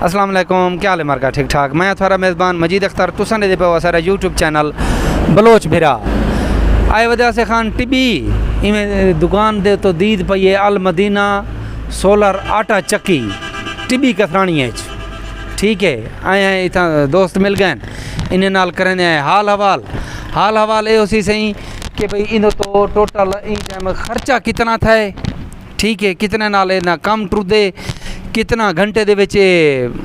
अस्सलाम वालेकुम, क्या हाल है मार्का? ठीक ठाक। मैं थोड़ा मेज़बान मजीद अख्तर तुसन दे पे सारा यूट्यूब चैनल बलोच भिरा आए वजह से खान टिबी इमें दुकान दे तो दीद पई है अल मदीना सोलर आटा चक्की टिबी कसरानी है। ठीक है, आए हैं इतना दोस्त मिल गए इन्हें नाल करें हाल हवाल ये उसी सही कि भाई इन तो टोटल इन टाइम खर्चा कितना था। ठीक है, कितने नाल ना कम टुरदे कितना घंटे दे विच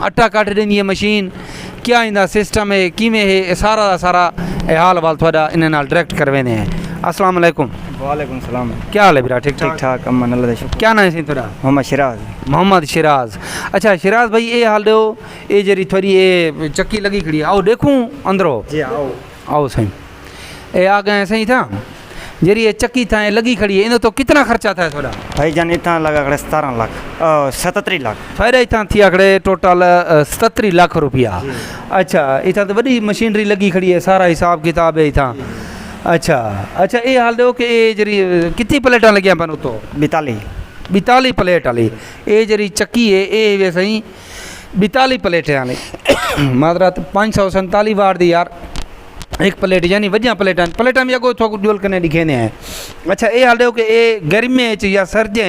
आटा कट देंदी है मशीन, क्या इंदा सिस्टम है किमें है, सारा सारा हाल हवाल थोड़ा इन्हें नाल डायरेक्ट करवेने हैं। अस्सलाम वालेकुम। वालेकुम सलाम। क्या हाल है बेटा? ठीक ठीक ठाक अमन अल्लाह दा शुक्र। क्या नाम है थोड़ा? मोहम्मद शिराज। अच्छा शिराज भाई ये हाल दो ये जरी थोड़ी ये चक्की लगी खड़ी है, आओ देखूं अंदरों। जी आओ सही ये आ गए सही था जरी ये चक्की था ये लगी खड़ी है, इन्हें तो कितना खर्चा था थोड़ा? भाई जान इतना लगा खड़े 17 लाख 37 लाख फायदा इतना थी आकड़े टोटल 37 लाख रुपया। अच्छा इतना तो बड़ी मशीनरी लगी खड़ी है, सारा हिसाब किताब है इतना। अच्छा ये हाल दो कि ये जरी कितनी प्लेटा लगी अपन तो? 42 प्लेट वाली ये जरी चक्की है ये वैसे ही 42 प्लेट वाली मादरात 547 वाट दी यार एक प्लेट, यानी वजिया प्लेटा में अगो थोक जोल कने दिखेने हैं। अच्छा ये हाल दो कि ये गर्मी या सर्दियों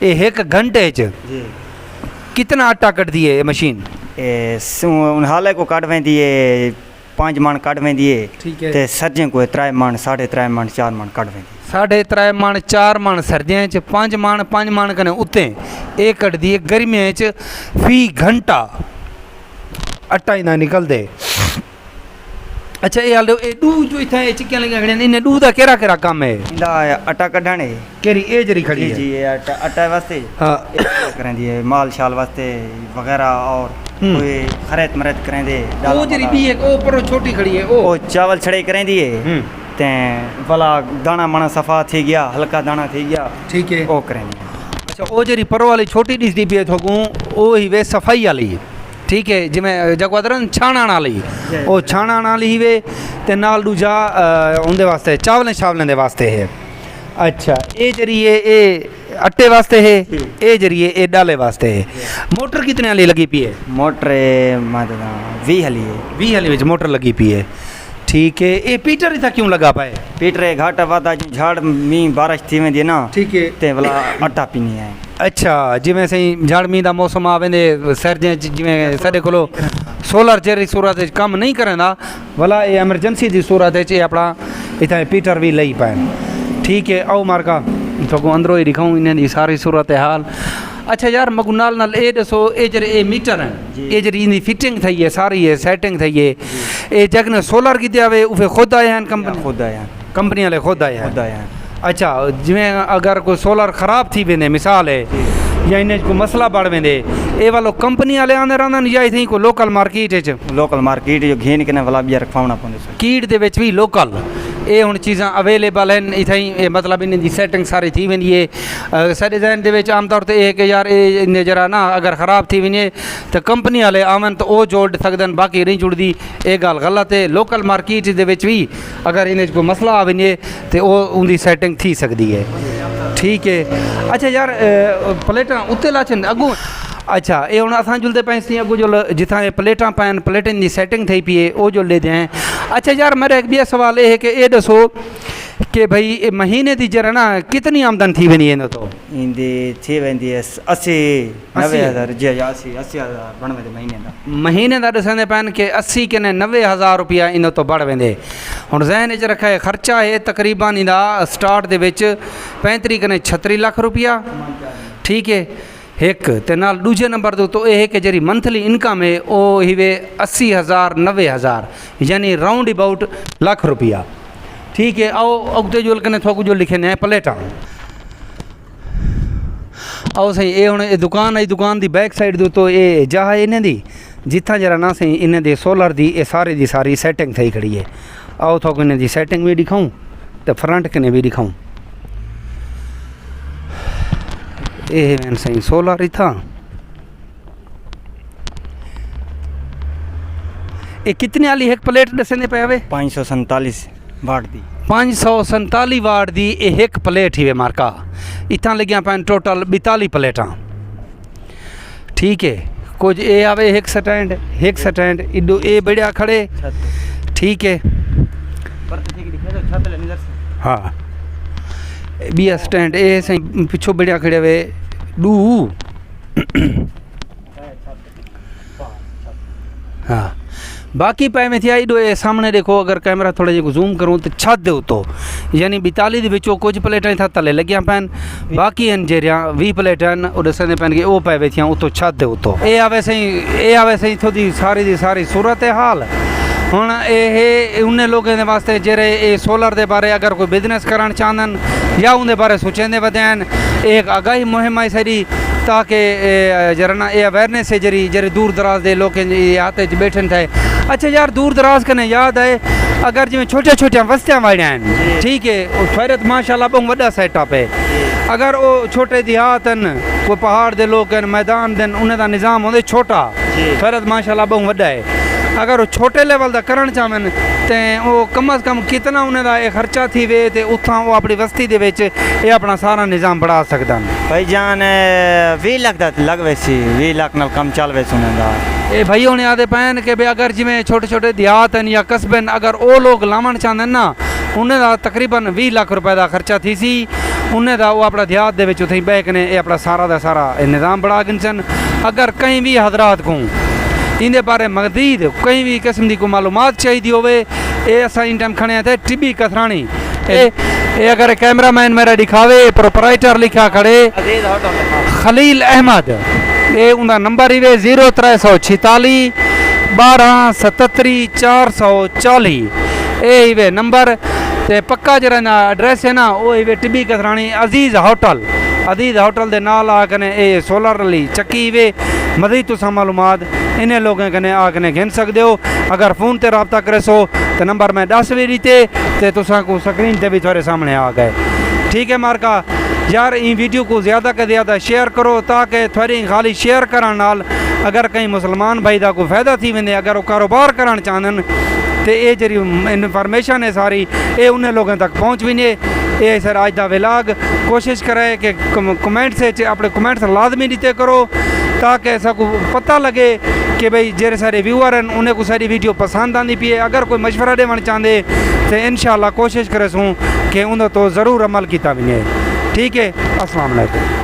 ये एक घंटे कितना आटा कट दिए ये मशीन? हाल को काट वेंदी है 5 मन काट वेंदी है। ठीक है, ते सर्दियों को 3 मन 3.5 मन 4 मन काट वेंदी। 3.5 मन 4 मन सर्दियों 5 मन कने उते एक कट दिए गर्मियों फी घंटा आटा इना निकल दे। अच्छा ये हाल ए डू जो इथा ए चिक्कियां लगी खड़ी इन डू दा केरा केरा काम है? इंदा आटा कढाने केरी ए जरी खड़ी है? जी ये आटा वास्ते हां करेंदी है, माल शाल वास्ते वगैरह और कोई खरीद मरद करेंदे। ओ जरी भी एक ओ पर छोटी खड़ी है ओ चावल छड़े करेंदी है ते भला दाना माना सफा थी गया, हल्का दाना थी गया। ठीक है, ओ करेंदी। अच्छा ओ जरी पर वाली छोटी दिसदी पे थोकू ओ ही वे सफाई वाली। ठीक है, जिमें जगवादरन छाणा वाली ओ छाणा वाली ही वे ते नाल दूजा उनदे वास्ते चावलें दे वास्ते है। अच्छा ये जरिए ए आटे वास्ते है, ये जरिए ए डाले वास्ते है। मोटर कितने वाली लगी पी है? मोटर 20 हली है। 20 हली विच मोटर लगी पी है। ठीक है, ये पीटर इतना क्यों लगा पाए? पीटर घाट वादा जो झाड़ मी बारिश थी वेंदी ना। ठीक है, ते वाला आटा पीनी है। अच्छा जिमें सही झाड़ मी दा मौसम आवेंदे सर्दियां जिमें साडे कोलो सोलर जरी सूरत काम नहीं करेंदा वाला ये एमरजेंसी दी सूरत है अपना इतना पीटर भी लई पाए। ठीक है, आओ मार्का तो अंदरों ही दिखाऊं इन्हें दी सारी सूरत हाल। अच्छा यार मगु नाल नाल ए दसो ए जरे ए मीटर हैं ए जरी इनकी फिटिंग थई है सारी है सेटिंग थई है ए जगने सोलर की दियावे उफे खुद आए हैं कंपनी वाले खुद आए हैं। अच्छा जिमें अगर कोई सोलर ख़राब थी वेंदे मिसाल है या इन्हें को मसला बढ़ वेंदे ए वालो कंपनी वाले आंदे रहंदन या इथी को लोकल मार्केट जो घेन के वाला भी रखवाना पौंदे कीट दे विच भी लोकल ये हुण चीज़ां अवेलेबल हैं इथई मतलब इन्हें दी सेटिंग सारी थी वेंदी है। साडे ज़हन दे विच आम तौर ते ये कि यार ये इन्हें जरा ना अगर ख़राब थी वञे तो कंपनी वाले आवन तो वो जोड़ सकदन बाकी नहीं जुड़दी ये गल गलत है। लोकल मार्केट दे विच भी अगर इन्हें को मसला आ वञे तो वो उनकी सेटिंग थी सकदी है। ठीक है, अच्छा यार प्लेटां उत्ते लाचन अगू। अच्छा ये हुण असां जुलदे पैंसी अगू जो जिथां ये प्लेटां पाइन प्लेटन की सेटिंग थी पी है वो जो ले दें। अच्छा यार मेरा एक भी सवाल ये है कि ये दसो कि भाई महीने की जरा ना कितनी आमदन थी वेंदी है? तो इंदी थी वेंदी है 80-90,000 जी 80,000 बण वेंदे महीने का दसंदे पैन के 80 के 90,000 रुपया इन तो बढ़ वेंदे। हुण ज़हन च रखा है खर्चा है तकरीबन इंदा स्टार्ट दे विच 35 कने 36 लाख रुपया। ठीक है, एक ते नाल दूजे नंबर तो यह है कि जरी मंथली इनकम है वो ही वे 80,000 90,000 यानी राउंड अबाउट लाख रुपया। ठीक है, आओ अगते जो कने थोक जो लिखे ने प्लेटा आओ सही ये हुण दुकान दी बैक साइड दो तो ये जहा इन्हें दी जिथा जरा ना सही इन्हें दे सोलर दी ये सारी दी सारी सेटिंग थी खड़ी है। आओ थोक इन्हें दी सेटिंग भी दिखाऊं तो फ्रंट कने भी दिखाऊं। ये सही सोलर था ये कितने वाली एक प्लेट दसने पे आवे? 547 वाट दी 547 वाट दी एक प्लेट ही वे मार्का इतना लगिया पैन टोटल 42 प्लेटा। ठीक है, कुछ ए आवे एक स्टैंड इडो ए बढ़िया खड़े ठीक है हाँ बिया स्टैंड ए सही पिछो बढ़िया खड़े वे डू हाँ बाकी पाए में थिया इडो ए सामने देखो अगर कैमरा थोड़ा जो जूम करूँ तो छत दे तो यानी 42 विचो कुछ प्लेटें था तले लगिया पैन बाकी हैं जेरिया 20 प्लेटें उधर से पैन के वो पाए वे थिया उतो छत दे तो ए आवे सही थोड़ी सारी सूरत हाल हुण उन्हें लोगों के वास्ते जेरे ए सोलर के बारे अगर कोई बिजनेस करना चाहते या उनके बारे सोचेंदे वधन एक आगाही मुहिम है सारी ताकि जरा ना ये अवेयरनेस है जरी दूर दराज दे लोग आते बैठन थे अच्छा यार दूर दराज कने याद है अगर जिमें छोटिया वस्तियाँ वाड़िया हैं ठीक है खैरत माशाल्लाह बहुत वड्डा सेटअप है अगर वो छोटे देहात हैं कोई पहाड़ दे लोग हैं मैदान देन उन्हें दा निज़ाम होंदे छोटा खैरत माशाल्लाह बहुत वड्डा है अगर वो छोटे लेवल का करना चाहन तो वो कम अज़ कम कितना उन्हें दा खर्चा थी वे तो उतना वो अपनी बस्ती दे विच ये अपना सारा निज़ाम बढ़ा सकता भाई जान 20 लाख का लग वैसी 20 लाख नाल कम चल वैसे उन्हें दा ये भाई होने आते पैन कि भाई अगर जिमें छोटे देहात हैं या कस्बे अगर वो लोग लावन चाहते ना उन्हें दा तकरीबन 20 लाख रुपए का खर्चा थी सी उन्हें दा वो अपना देहात दे विच उथे बह के ये अपना सारा दा सारा निज़ाम बढ़ा गिनसन अगर कहीं भी हजरात को इंदे बारे मज़ीद कहीं भी किस्म की कोई मालूमात चाहिए होवे ये असां इन टाइम खड़े थे टिबी कथरानी ये अगर कैमरामैन मेरा दिखावे प्रोपराइटर लिखा खड़े खलील अहमद ये उनका नंबर इवे 0346 12 77 440 ये इवे नंबर ते पक्का जरा ना एड्रेस है ना वो इवे टिबी कथरानी अजीज़ होटल दे नाल आकने ये सोलर वाली चक्की इवे मज़ीद तुसा मालूमात इन्हें लोगों कने आकने गिन सकते हो अगर फ़ोन ते रब्ता करे सो तो नंबर मैं 10 भी दीते तो तुसा को स्क्रीन ते भी थोड़े सामने आ गए ठीक है मार्का यार इन वीडियो को ज़्यादा से ज़्यादा शेयर करो ताकि थोड़ी खाली शेयर करने नाल अगर कहीं मुसलमान भाई का कोई फ़ायदा थी वेंदे अगर वो कारोबार करना चाहन तो ये जी इन्फॉर्मेशन है सारी ये उन्हें लोगों तक पहुँच भी नहीं ये सर आज का व्लॉग कोशिश करे कि कमेंट से अपने कमेंट्स लाजमी दीते करो ताकि सबको पता लगे कि भाई जेरे सारे व्यूअर हैं उन्हें को सारी वीडियो पसंद आती पी है अगर कोई मशवरा देवन चाहते तो इंशाल्लाह कोशिश करे सूँ कि उन्हें तो ज़रूर अमल किया भी है ठीक है अस्सलाम वालेकुम।